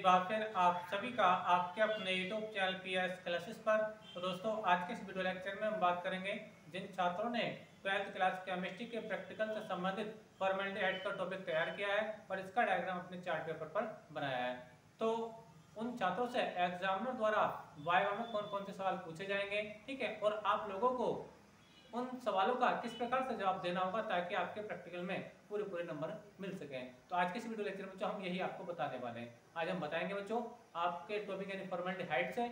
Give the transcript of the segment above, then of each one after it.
बार फिर आप सभी का आपके अपने यूट्यूब चैनल पीएस क्लासेस पर। तो दोस्तों, आज के इस वीडियो लेक्चर में हम बात करेंगे जिन छात्रों ने 12th क्लास केमिस्ट्री के प्रैक्टिकल से संबंधित फॉर्मेल्डिहाइड का टॉपिक तैयार किया है और इसका डायग्राम अपने चार्ट पेपर पर बनाया है। तो उन छात्रों से एग्जामिनर द्वारा वाइवा में कौन कौन से सवाल पूछे जाएंगे, ठीक है, और आप लोगों को उन सवालों का किस प्रकार से जवाब देना होगा ताकि आपके प्रैक्टिकल में पूरे नंबर मिल सकें। तो आज के इस वीडियो लेक्चर में बच्चों हम यही आपको बताने वाले हैं। आज हम बताएंगे बच्चों आपके टॉपिक यानी फॉर्मेल्डिहाइड से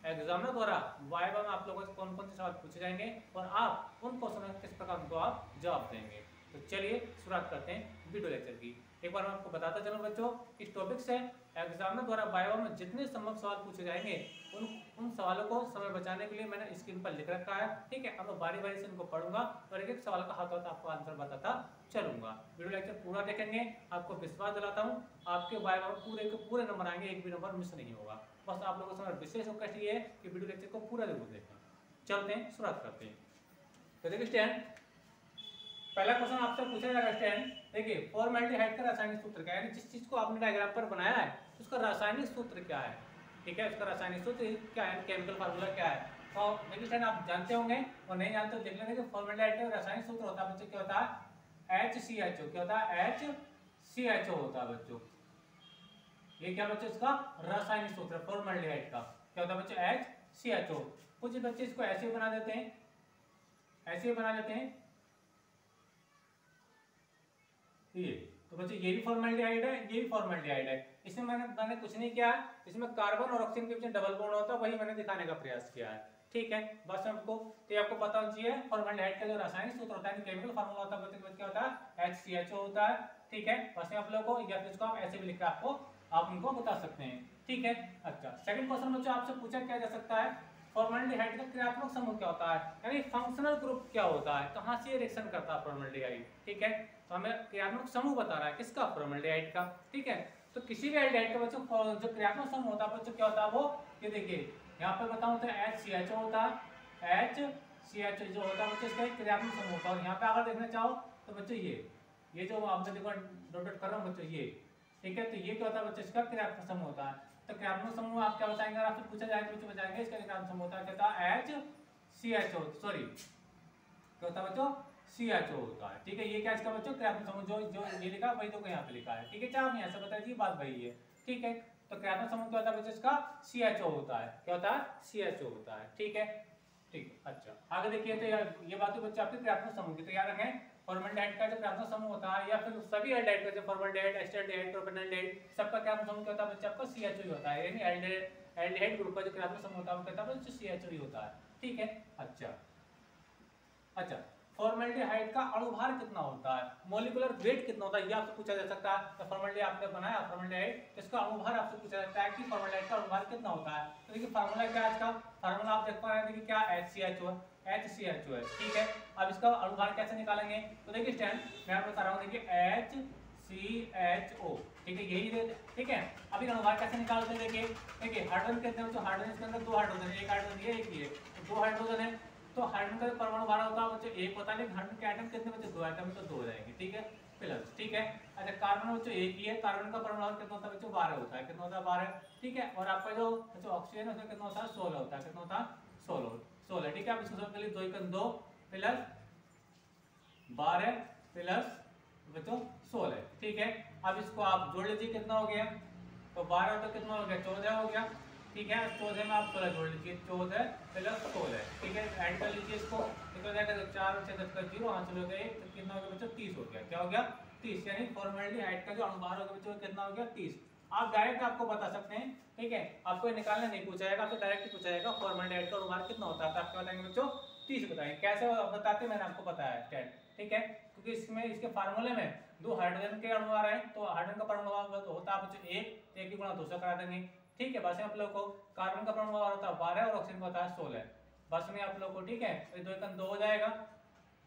एग्जामिनर द्वारा वाइवा में आप लोगों से कौन कौन से सवाल पूछे जाएंगे और आप उन क्वेश्चन में किस प्रकार उनको आप जवाब देंगे। तो चलिए शुरुआत करते हैं वीडियो लेक्चर की। एक बार मैं आपको बताता चलूं बच्चों, इस टॉपिक से एग्जामिनर द्वारा वाइवा में जितने संभव सवाल पूछे जाएंगे उन सवालों को समय बचाने के लिए मैंने स्क्रीन पर लिख रखा है, ठीक है। अब मैं बारी बारी से इनको पढ़ूंगा और एक एक सवाल का हाथ आपको आंसर बताता चलूंगा। वीडियो लेक्चर पूरा देखेंगे, आपको विश्वास दिलाता हूँ आपके वाइवा में पूरे के पूरे नंबर आएंगे, एक भी नंबर मिस नहीं होगा। बस आप लोगों से विशेष रिक्वेस्ट ये है कि वीडियो लेक्चर को पूरा जरूर देखें। चलते हैं, शुरुआत करते हैं। तो देखिए स्टूडेंट, पहला क्वेश्चन आपसे पूछा जाएगा स्टूडेंट, देखिए फॉर्मेल्डिहाइड का रासायनिक सूत्र क्या है, यानी जिस चीज को आपने डायग्राम पर बनाया है उसका रासायनिक सूत्र क्या है, ठीक है, उसका रासायनिक सूत्र क्या है, केमिकल फार्मूला क्या है। तो देखिए स्टूडेंट, आप जानते होंगे और नहीं जानते हो देख लेंगे कि फॉर्मेल्डिहाइड का रासायनिक सूत्र होता है बच्चों, क्या होता है HCHO, क्या होता है HCHO होता है बच्चों। ये क्या बच्चों, इसका रासायनिक सूत्र फॉर्मेल्डिहाइड का क्या होता है बच्चों, HCHO। कुछ बच्चे इसको ऐसे बना देते हैं, ऐसे बना देते हैं ये। तो बच्चों ये भी फॉर्मेल्डिहाइड है, ये भी फॉर्मेल्डिहाइड है। इसमें मैंने कुछ नहीं किया, इसमें कार्बन और ऑक्सीजन के बीच डबल बॉन्ड होता है, वही मैंने दिखाने का प्रयास किया है, ठीक है। बस हमको तो आपको पता होना चाहिए फॉर्मेल्डिहाइड का जो रासायनिक सूत्र होता है, केमिकल फार्मूला होता है, क्या होता है HCHO होता है, ठीक है। बस आप लोगों को या फिर इसको आप ऐसे भी लिखकर आप उनको बता सकते हैं, ठीक है। अच्छा, सेकंड क्वेश्चन बच्चों आपसे पूछा क्या जा सकता है, फॉर्मेल्डिहाइड का क्रियात्मक समूह क्या होता है, यानी फंक्शनल ग्रुप क्या होता है, कहां से रिएक्शन करता है फॉर्मेल्डिहाइड, ठीक है। तो हमें क्रियात्मक समूह बता रहा है किसका, फॉर्मेल्डिहाइड का, ठीक है। तो किसी भी एल्डिहाइड का बच्चों जो क्रियात्मक समूह होता है बच्चों क्या होता है वो, ये देखिए यहाँ पे बताऊं तो HCHO होता है, HCHO जो होता है बच्चों इसका एक क्रियात्मक समूह होता है। और यहाँ पे अगर देखना चाहो तो बच्चों ये जो आपने देखो डॉट कर रहा हूँ बच्चों ये, ठीक है। तो ये क्या होता है बच्चों, इसका क्रियात्मक समूह होता है। तो क्रियात्मक समूह आप क्या बताएंगे, अगर आपसे पूछा जाए तो बच्चों बताएंगे इसका क्रियात्मक समूह होता है, क्या होता है HCHO, सॉरी क्या होता है बच्चों, CHO होता है, ठीक है। ये क्या इसका बच्चों क्रियात्मक समूह जो ये लिखा वही तो यहाँ पे लिखा है, ठीक है। चाहे आप यहाँ से बताइए बात वही है, ठीक है। तो क्रियात्मक समूह क्या होता है बच्चों, इसका CHO होता है, क्या होता है CHO होता है, ठीक है, ठीक है। अच्छा आगे देखिए, तो ये बात तो बच्चे आपके क्रियात्मक समूह की, तो याद रखें फॉर्मेल्डिहाइड का जो क्रियात्मक समूह होता है या फिर सभी एल्डिहाइड का जो फॉर्मेल्डिहाइड, एस्टल्डिहाइड, प्रोपेनॉल्डिहाइड सबका क्रियात्मक समूह क्या होता है बच्चे आपका CHO ही होता है, यानी एल्डिहाइड ग्रुप का जो क्रियात्मक समूह होता है वो कहता है बच्चे CHO ही होता है, ठीक है। अच्छा फॉर्मेल्डिहाइड का अणुभार कितना होता है, मॉलिक्यूलर वेट कितना होता है, ये आपसे पूछा जा सकता है। तो फॉर्मेल्डिहाइड आपने बनाया फॉर्मेल्डिहाइड, तो इसका अणुभार आपसे पूछा जाता है कि फॉर्मेल्डिहाइड का अणुभार कितना होता है। तो देखिए फार्मूला क्या है इसका, फार्मूला आप देख पा रहे हैं, देखिए क्या HCHO है, ठीक है। अब इसका अणुभार कैसे निकालेंगे, तो देखिए स्टैंड मैं आपको बता रहा हूँ, देखिए HCHO, ठीक है, यही ठीक है। अभी अणुभार कैसे निकालते हैं, देखिए हाइड्रोजन कितने हैं, हाइड्रोजन इसके अंदर दो हाइड्रोजन, एक हाइड्रोजन ये एक ये, तो दो हाइड्रोजन है। तो हाइड्रोजन का परमाणु भार होता है बच्चों एक होता है, लेकिन हाइड्रोजन के एटम कितने बच्चे, दो एटम, तो दो हो जाएंगे, ठीक है, प्लस, ठीक है। अच्छा कार्बन बच्चों एक ही है, कार्बन का परमाणु भार कितना होता है बच्चों, 12 होता है, कितना होता है 12, ठीक है। और आपका जो बच्चों ऑक्सीजन है उसका कितना होता है, 16 होता है, कितना होता है 16, ठीक है। अब इसको सब के लिए 2 × 2 प्लस 12 प्लस बच्चों 16, ठीक है। अब इसको आप जोड़ लीजिए कितना हो गया, तो 12 तो कितना हो गया, 14 हो गया, ठीक है। 14 में आप 16 जोड़ लीजिए, 14 प्लस 16, ठीक है, ऐड कर लीजिए इसको, कितना जाएगा, 4 × 6 = 10 0, हाथ चलो गए, तो कितना हो गया बच्चों, 30 हो गया, क्या हो गया 30, यानी फॉर्मेल्डिहाइड का जो अणुभार होगा बच्चों कितना हो गया 30। आप डायरेक्ट आपको बता सकते हैं, ठीक है, आपको निकालना नहीं पूछा जाएगा, तो डायरेक्ट पूछा जाएगा फॉर्मेल्डिहाइड का अणुभार कितना होता है, तो आपको बताएंगे बच्चों 30 बताएंगे। कैसे बताते मैंने आपको बताया स्टैंड, ठीक है, क्योंकि इसमें इसके फार्मूले में दो हाइड्रोजन के अणु आ रहे हैं, तो हाइड्रोजन का परमाणु भार होता है बच्चों 1 की गुणा 2 से करा देंगे, ठीक है। बस में आप लोग को कार्बन का परमाणु भार होता है 12 और ऑक्सीजन का होता है 16, बस में आप लोग को, ठीक है, तो 2 × 2 हो जाएगा,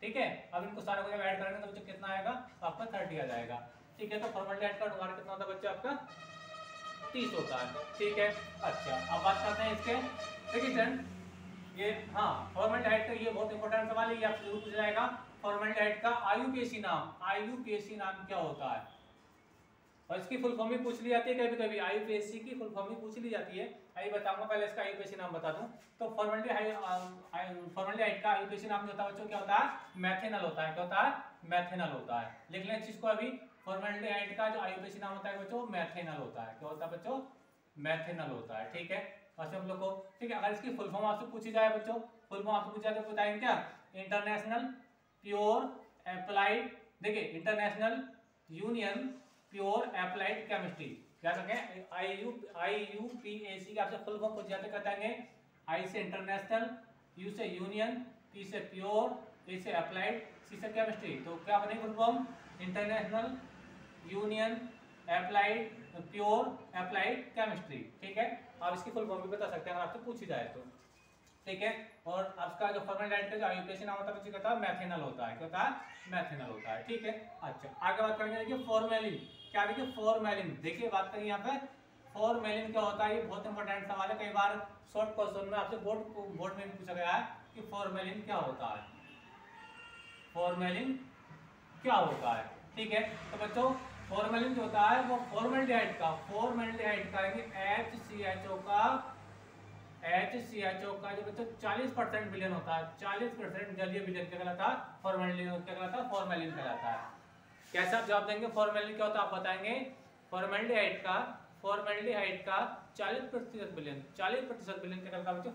ठीक है। अब इनको सारे को जब ऐड करेंगे तो बच्चों कितना आएगा, तो आपका 30 आ जाएगा, ठीक है। तो फॉर्मेल्डिहाइड का अणुभार कितना होता है बच्चों आपका 30 होता है, ठीक है। अच्छा अब बात करते हैं इसके, देखिए स्टूडेंट ये हाँ फॉर्मेल्डिहाइड का ये बहुत इंपॉर्टेंट सवाल है, ये आपसे जरूर पूछा जाएगा, फॉर्मेल्डिहाइड का IUPAC नाम क्या होता है, और इसकी फुल फॉर्म भी पूछ ली जाती है कभी कभी, आईयूपीएसी की फुल फॉर्म भी पूछ ली जाती है। आइए बताऊंगा, पहले इसका आईयूपीएसी नाम बता दूं। तो फॉर्मल्डिहाइड का आईयूपीएसी नाम जो होता है बच्चों क्या होता है, मेथेनॉल होता है। क्या होता है, मेथेनॉल होता है। लिख लें इस चीज को अभी, फॉर्मल्डिहाइड का जो आईयूपीएसी नाम होता है बच्चों मेथेनॉल होता है। क्या होता है बच्चों, मेथेनॉल होता है। ठीक है, वैसे हम लोग को ठीक है, अगर इसकी फुल फॉर्म आपसे पूछी जाए बच्चों, फुल फॉर्म आपसे पूछा जाए तो बताएंगे क्या, इंटरनेशनल प्योर एप्लाइड, देखिए international union pure applied chemistry, याद रखें। आईयूपीएसी की आपसे फुल फॉर्म पूछ जाते कहते आई से इंटरनेशनल, यू से यूनियन, पी से प्योर, ए से अप्लाइड, सी से केमिस्ट्री। तो क्या बनेगी full form, international union applied pure applied chemistry. ठीक है, आप इसकी फुल फॉर्म भी बता सकते हैं अगर आपसे पूछी जाए तो। ठीक है, और आपका जो फॉर्मल्डिहाइड का जो आईयूपीएसी नाम होता है क्या होता है, मेथेनॉल होता है। क्या होता है, मेथेनॉल होता है। ठीक है, अच्छा आगे बात करेंगे, देखिए फॉर्मेलिन। क्या देखिए फॉर्मेलिन, देखिए बात करेंगे यहाँ पे फॉर्मेलिन क्या होता है, ये बहुत इंपॉर्टेंट सवाल है। कई बार शॉर्ट क्वेश्चन में आपसे बोर्ड में भी पूछा गया है कि फॉर्मेलिन क्या होता है, फॉर्मेलिन क्या होता है। ठीक है, तो बच्चों फॉर्मेलिन जो होता है वो फॉर्मल्डिहाइड का HCHO का जो बच्चों 40% विलयन होता है, 40% जलीय विलयन क्या कहलाता है, फॉर्मेलिन क्या कहलाता है, फॉर्मेलिन कहलाता है। कैसे आप जवाब देंगे, फॉर्मेलिन क्या होता है आप बताएंगे, फॉर्मल्डिहाइड का 40% विलयन, 40% विलयन क्या कहलाता है बच्चों,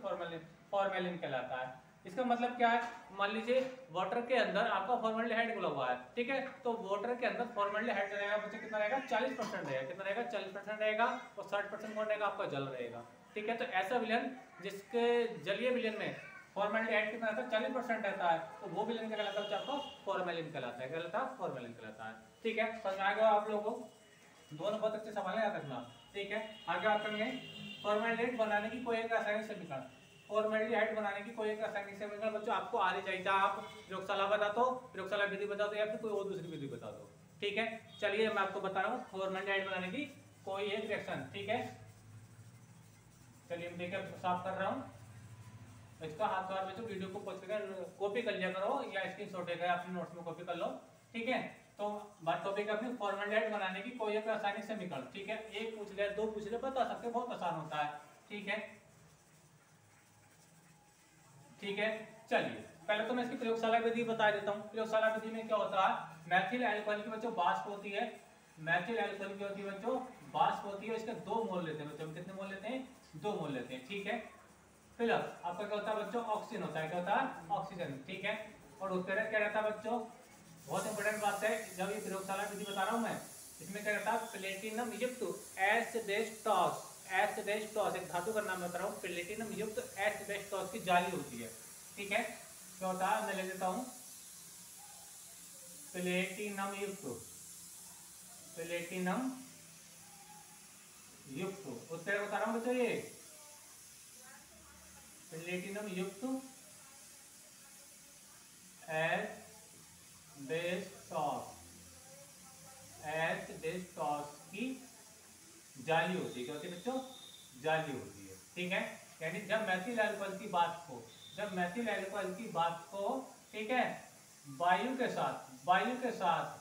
फॉर्मेलिन कहलाता है। इसका मतलब क्या है, मान लीजिए वाटर के अंदर आपका फॉर्मल्डिहाइड घुला हुआ है। ठीक है, तो वाटर के अंदर फॉर्मल्डिहाइड रहेगा बच्चों कितना रहेगा, 40% रहेगा। कितना रहेगा, 40% रहेगा, और 60% कौन रहेगा, आपका जल रहेगा। ठीक है, तो ऐसा विलयन जिसके जलीय विलयन में फॉर्मल्डिहाइड कितना रहता है, 40% रहता है, तो वो विलयन क्या कहलाता है आपको, फॉर्मेलिन कहलाता है। क्या कहलाता है, फॉर्मेलिन कहलाता है। ठीक है, समझ आ गया आप लोगों को, दोनों बहुत अच्छे सवाल है, याद रखना। ठीक है, आगे बात करेंगे फॉर्मल्डिहाइड बनाने की कोई एक रासायनिक समीकरण। फॉर्मल्डिहाइड बनाने की कोई एक रासायनिक समीकरण बच्चों आपको आनी चाहिए, आप प्रयोगशाला बता दो, प्रयोगशाला विधि बता दो, या फिर कोई और दूसरी विधि बता दो। ठीक है, चलिए मैं आपको बता रहा हूँ फॉर्मल्डिहाइड बनाने की कोई एक रिएक्शन। ठीक है, चलिए मैं देखिए साफ कर रहा हूँ इसका, हाथ द्वार में जो वीडियो को पहुंच कर कॉपी कर लिया करो या स्क्रीनशॉट लेकर अपने नोट्स में कॉपी कर लो। ठीक है, तो बात टॉपिक अपनी फॉर्मल्डिहाइड बनाने की कोई एक रासायनिक समीकरण। ठीक है, एक पूछ ले, दो पूछ ले, बता सकते, बहुत आसान होता है। ठीक है, ठीक है, चलिए पहले तो मैं इसकी प्रयोगशाला विधि बता देता हूँ। प्रयोगशाला विधि में क्या होता है, मैथिल एल्कोहल की बच्चों वाष्प होती है, मैथिल एल्कोहल की होती है बच्चों वाष्प होती है, इसके 2 मोल लेते हैं बच्चों, कितने मोल लेते हैं, 2 मोल लेते हैं। ठीक है, फिर आपका क्या होता है बच्चों, ऑक्सीजन होता है। क्या होता है, ऑक्सीजन। ठीक है, और उत्प्रेरक क्या रहता है बच्चों, बहुत इंपॉर्टेंट बात है, जब ये प्रयोगशाला विधि बता रहा हूँ मैं, इसमें क्या रहता है, प्लेटिनम युक्त एस्बेस्टॉस, एस्बेस्टॉस एक धातु का नाम बता रहा हूँ, प्लेटिनम युक्त एस्बेस्टॉस की जाली होती है। ठीक है, क्या होता है, मैं ले लेता हूँ प्लेटिनम युक्त, प्लेटिनम युक्त उत्प्रेरक बता रहा हूँ बच्चों, ये प्लेटिनम युक्त एस्बेस्टॉस की जाली होती है। क्या होती है बच्चों, जाली होती है। ठीक है, यानी जब मैथिल एल्कोहल की बात को, जब मैथिल एल्कोहल की बात को, ठीक है, वायु के साथ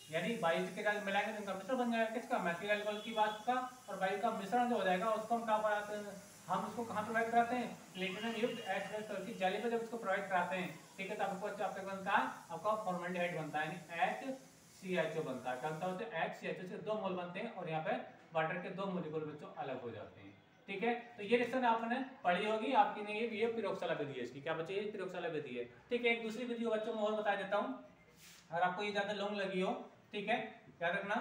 यानी वायु के साथ मिलाएंगे तो उनका मिश्रण बन जाएगा, किसका, मैथिल एल्कोहल की बात का, और वायु का मिश्रण जो हो जाएगा उसको हम कहाँ पर, हम उसको कहाँ प्रोवाइड कराते हैं, प्लेटिनम युक्त एस्बेस्टॉस की जाली पर जब उसको प्रोवाइड कराते हैं। ठीक है, तो आपको आपका बनता है, आपका फॉर्मल्डिहाइड बनता है, यानी HCHO बनता है। क्या बनता है, HCHO से 2 मोल बनते हैं, और यहाँ पे वाटर के 2 मोलिक्यूल बच्चों अलग हो जाते हैं। ठीक है, तो ये रिएक्शन आपने पढ़ी होगी, आपकी नहीं, ये प्रयोगशाला विधि है इसकी। क्या बच्चे, ये प्रयोगशाला विधि है। ठीक है, एक दूसरी विधि बच्चों में और बता देता हूँ, अगर आपको ये ज्यादा लॉन्ग लगी हो, ठीक है, याद रखना।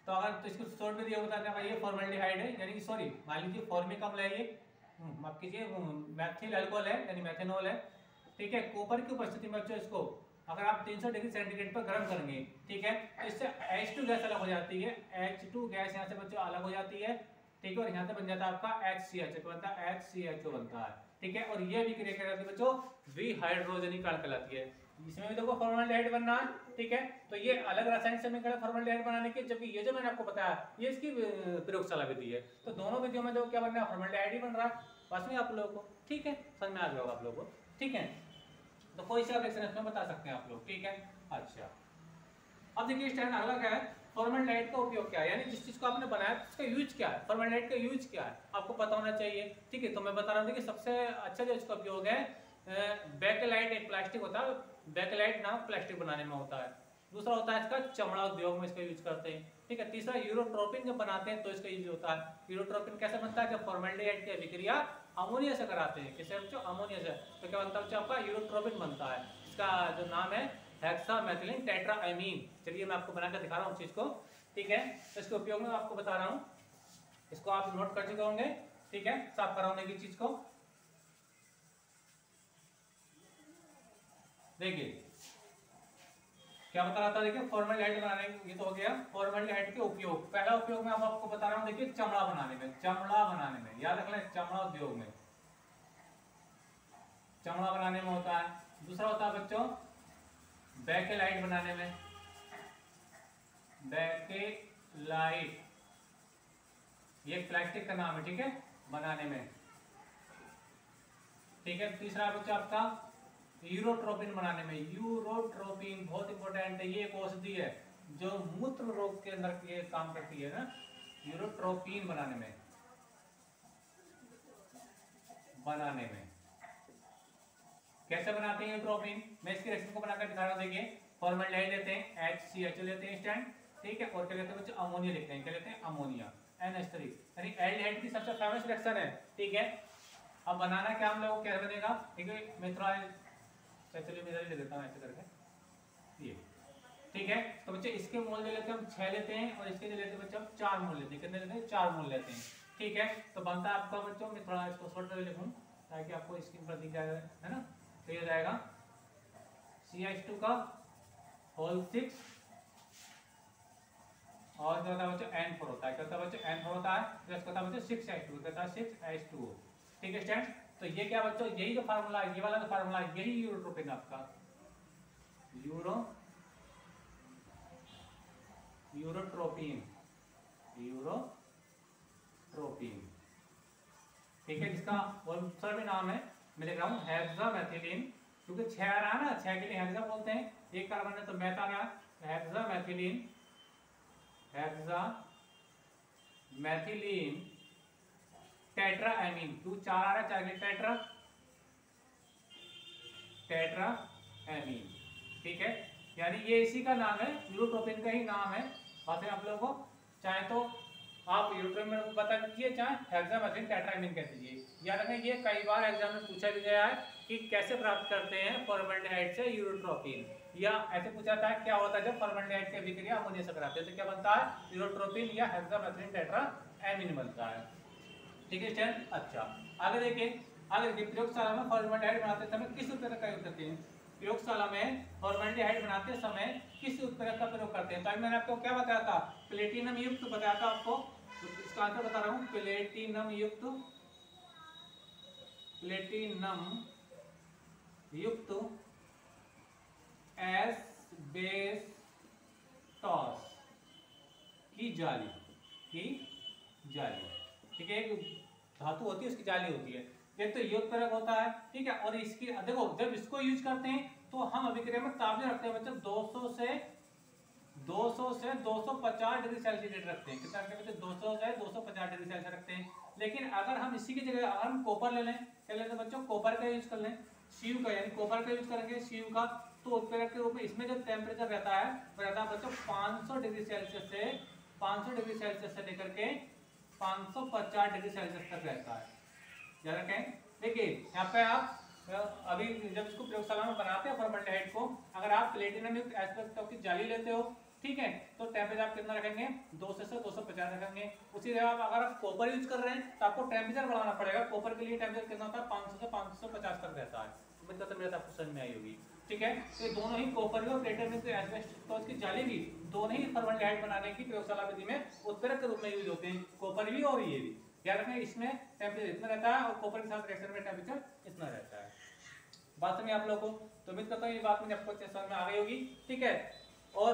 तो अगर तो इसको शॉर्ट विधि बता दें भाई, ये फॉर्मल्डिहाइड है, यानी सॉरी मान लीजिए फॉर्मिक अम्ल है, ये माफ कीजिए मैथिल अल्कोहल है, यानी मेथेनॉल है। ठीक है, कॉपर की उपस्थिति में बच्चों इसको अगर आप 300 डिग्री सेंटीग्रेड पर गर्म करेंगे, ठीक है, तो इससे H2 गैस अलग हो जाती है, H2 गैस यहाँ से बच्चों अलग हो जाती है। ठीक है, और यहाँ से बन जाता है आपका HCHO बनता है, HCHO बनता है। ठीक है, और ये भी क्रिया क्या करती है बच्चों, विहाइड्रोजनीकरण कहलाती है। इसमें भी देखो फॉर्मल्डिहाइड बनना है। ठीक है, तो ये अलग रासायनिक समीकरण फॉर्मल्डिहाइड बनाने के, जबकि ये जो मैंने आपको बताया ये इसकी प्रयोगशाला विधि है। तो दोनों विधियों में जो क्या बन रहा है, फॉर्मल्डिहाइड ही बन रहा है। बस में आप लोगों को ठीक है, समझ में आ गया होगा आप लोगों को। ठीक है, तो कोई सा रिएक्शन इसमें बता सकते हैं आप लोग। ठीक है, अच्छा अब देखिए स्टैंड अगला क्या है, फॉर्मल्डिहाइड का उपयोग क्या है, यानी जिस चीज को आपने बनाया उसका यूज क्या है, फॉर्मल्डिहाइड का यूज क्या है आपको पता होना चाहिए। ठीक है, तो मैं बता रहा हूँ कि सबसे अच्छा जो इसका उपयोग है, बेकेलाइट एक प्लास्टिक होता है, बेकेलाइट नामक प्लास्टिक बनाने में होता है। दूसरा होता है इसका चमड़ा उद्योग में इसका यूज करते हैं। ठीक है, तीसरा यूरोट्रोपिन जब बनाते हैं तो इसका यूज होता है। यूरोट्रोपिन कैसे बनता है, जब फॉर्मल्डिहाइड की अभिक्रिया अमोनिया से कराते हैं, किससे बच्चों, अमोनिया से, तो क्या बनता है बच्चों आपका यूरोट्रोपिन बनता है। इसका जो नाम है हेक्सामेथिलीन टेट्राएमीन। चलिए मैं आपको बनाकर दिखा रहा हूँ चीज को। ठीक है, तो इसके उपयोग में आपको बता रहा हूँ, इसको आप नोट कर चुके होंगे। ठीक है, साफ कराने की चीज को देखिए क्या बता रहा था, देखिए फॉर्मल्डिहाइड बनाने, ये तो हो गया फॉर्मल्डिहाइड के उपयोग। पहला उपयोग मैं आपको बता रहा हूँ, देखिए चमड़ा बनाने में, चमड़ा बनाने में, याद रख लें, चमड़ा उद्योग में चमड़ा बनाने में होता है। दूसरा होता है बच्चों बेकेलाइट बनाने में, बेकेलाइट ये प्लास्टिक का नाम है। ठीक है, बनाने में। ठीक है, तीसरा बच्चा आपका यूरोट्रोपिन बनाने में, यूरोट्रोपिन बहुत इंपॉर्टेंट है, ये एक औषधि है जो मूत्र रोग के अंदर ये काम करती है ना, यूरोट्रोपिन बनाने में कैसे बनाते हैं यूरोट्रोपिन, मैं इसकी रेसिपी को बनाकर दिखा रहा हूं। देखिए फॉर्मल्डिहाइड लेते हैं, HCHO लेते हैं स्टैंड, ठीक है, और क्या लेते हैं बच्चे, अमोनिया लेते हैं, क्या लेते हैं, अमोनिया, NH3, यानी एल्डिहाइड की सबसे फेमस रिएक्शन है। ठीक है, अब बनाना क्या हम लोग, क्या बनेगा, ठीक है, मैं थोड़ा चलिए मैं इधर ले देता हूँ ऐसे करके ये। ठीक है, तो बच्चे इसके मोल ले लेते हैं हम 6 लेते हैं, और इसके लेते हैं बच्चे हम 4 मोल लेते हैं, कितने लेते हैं, 4 मोल लेते हैं। ठीक है, तो बनता है आपका बच्चों, मैं थोड़ा इसको शॉर्ट में लिखूं ताकि आपको स्क्रीन पर दिख जाए, है ना, तो ये जाएगा CH2 का होल 6 और जो होता है बच्चों N4 होता है, क्या होता है बच्चों, N4 होता है, प्लस होता है बच्चों 6H2, कहता है 6H2। ठीक है स्टूडेंट, तो ये क्या बच्चों, यही जो फार्मूला है, ये वाला जो फार्मूला है, यही यूरोट्रोपिन आपका, यूरोट्रोपिन, ठीक है, जिसका दूसरा भी नाम है, मैं लिख रहा हूँ हेक्सामेथिलीन, क्योंकि 6 आ रहा है ना, 6 के लिए हेक्सा बोलते हैं, एक कार्बन है तो मेथ आ रहा है, हेक्सामेथिलीन टेट्राएमीन, क्यों 4 आ रहा है, 4 के लिए टेट्राएमीन। ठीक है, यानी ये इसी का नाम है, यूरोट्रोपिन का ही नाम है। बात है आप लोगों को, चाहे तो आप यूरोट्रोपिन बता दीजिए, चाहे हेक्सामेथिलीन टेट्राएमीन कह दीजिए। याद रखें, ये कई बार एग्जाम में पूछा भी गया है कि कैसे प्राप्त करते हैं फॉर्मल्डिहाइड से यूरोट्रोपिन, या ऐसे पूछा था क्या होता है जब फॉर्मल्डिहाइड की अभिक्रिया अमोनिया से कराते हैं, तो क्या बनता है, यूरोट्रोपिन या हेक्सामेथिलीन टेट्राएमीन बनता है। ठीक है स्टूडेंट, अच्छा आगे देखिए, प्रयोगशाला में फॉर्मल्डिहाइड बनाते समय किस उत्प्रेरक का यूज करते हैं, प्रयोगशाला में फॉर्मल्डिहाइड बनाते समय किस उत्प्रेरक का प्रयोग करते हैं। तो अभी मैंने आपको क्या बताया था, प्लेटिनम युक्त बताया था आपको, तो इसका आंसर बता रहा हूँ, प्लेटिनम युक्त एस्बेस्टॉस की जाली, ठीक है, एक धातु होती है उसकी जाली होती है, एक तो युक्त उत्प्रेरक होता है। ठीक है, और इसकी देखो जब इसको यूज करते हैं तो हम अभिक्रिया में तापमान रखते हैं बच्चों 200 से 250 डिग्री सेल्सियस रखते हैं, कितना रखते हैं, 200 से 250 डिग्री सेल्सियस रखते हैं। लेकिन अगर हम इसी की जगह अगर हम कॉपर ले लें, क्या लेते हैं बच्चों, कॉपर का यूज कर लें, सीयू का, यानी कॉपर का यूज करेंगे सीयू का, तो उत्प्रेरक के रूप में इसमें जो टेम्परेचर रहता है वो रहता है बच्चों 500 डिग्री सेल्सियस से लेकर के 550 डिग्री सेल्सियस तक रहता है। याद रखें, देखिए यहाँ पे आप अभी जब इसको प्रयोगशाला में बनाते हैं फॉर्मल्डिहाइड को, अगर आप प्लेटिनम युक्त एस्बेस्टॉस की जाली लेते हो, ठीक है, तो टेम्परेचर आप कितना रखेंगे, 200 से 250 रखेंगे। उसी जगह अगर आप कॉपर यूज कर रहे हैं तो आपको टेम्परेचर बढ़ाना पड़ेगा, कॉपर के लिए टेम्परेचर कितना होता है, 500 से 550 तक रहता है। उम्मीद करता हूं मेरे आपको समझ में आई होगी। ठीक है, तो ये दोनों ही कॉपर भी और प्लेटिनम युक्त एस्बेस्टॉस की जाली भी दोनों ही फॉर्मल्डिहाइड बनाने की प्रयोगशाला विधि में उत्प्रेरक के रूप में यूज होते हैं, कॉपर भी और ये भी। याद रखें, इसमें टेम्परेचर इतना रहता है और कॉपर के साथ रिएक्शन में टेम्परेचर इतना रहता है। बात समझ आप लोगों को, तो उम्मीद करता हूँ ये बात मुझे आपको समझ में आ गई होगी। ठीक है, और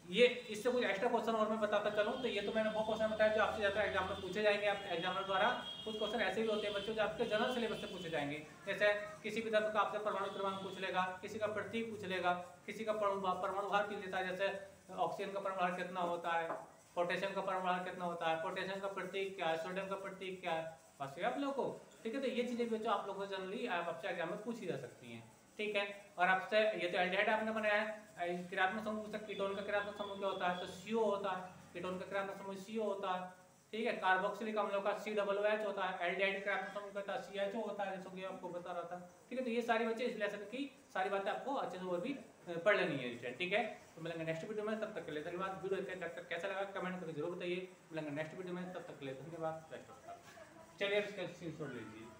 ये इससे कुछ एक्स्ट्रा क्वेश्चन और मैं बताता चलूं, तो ये तो मैंने वो क्वेश्चन बताया जो आपसे ज्यादा एग्जाम में पूछे जाएंगे, आप एग्जामिनर द्वारा। कुछ क्वेश्चन ऐसे भी होते हैं बच्चों जो आपके जनरल सिलेबस से पूछे जाएंगे, जैसे किसी भी तत्व का आपसे परमाणु क्रमांक पूछ लेगा, किसी का प्रतीक पूछ लेगा, किसी का परमाणु भार पूछ लेता है, जैसे ऑक्सीजन का परमाणु कितना होता है, पोटेशियम का परमाणु कितना होता है, पोटेशियम का प्रतीक क्या है, सोडियम का प्रतीक क्या है, बस ये आप लोगों को, ठीक है। तो ये चीजें भी जो आप लोगों को जनरली आपसे एग्जाम में पूछी जा सकती हैं, ठीक है। और आपसे ये तो एल्डिहाइड आपने बनाया है, क्रियात्मक समूह पूछा, कीटोन का क्रियात्मक समूह क्या होता है, तो CO होता है, कीटोन का क्रियात्मक समूह CO होता है, ठीक है। कार्बोक्सिलिक अम्लों का COOH होता है, एल्डिहाइड क्रियात्मक समूह का CHO होता है, जैसे कि आपको बता रहा था, ठीक है। तो ये सारी बच्चे इस लेसन की सारी बातें आपको अच्छे से और भी पढ़ लेनी है, ठीक है। तो मिलेंगे नेक्स्ट वीडियो में, तब तक के लिए धन्यवाद। वीडियो कैसा लगा कमेंट करके जरूर बताइए। मिलेंगे नेक्स्ट वीडियो में, तब तक के लिए धन्यवाद। चलिए इसका स्क्रीनशॉट लीजिए।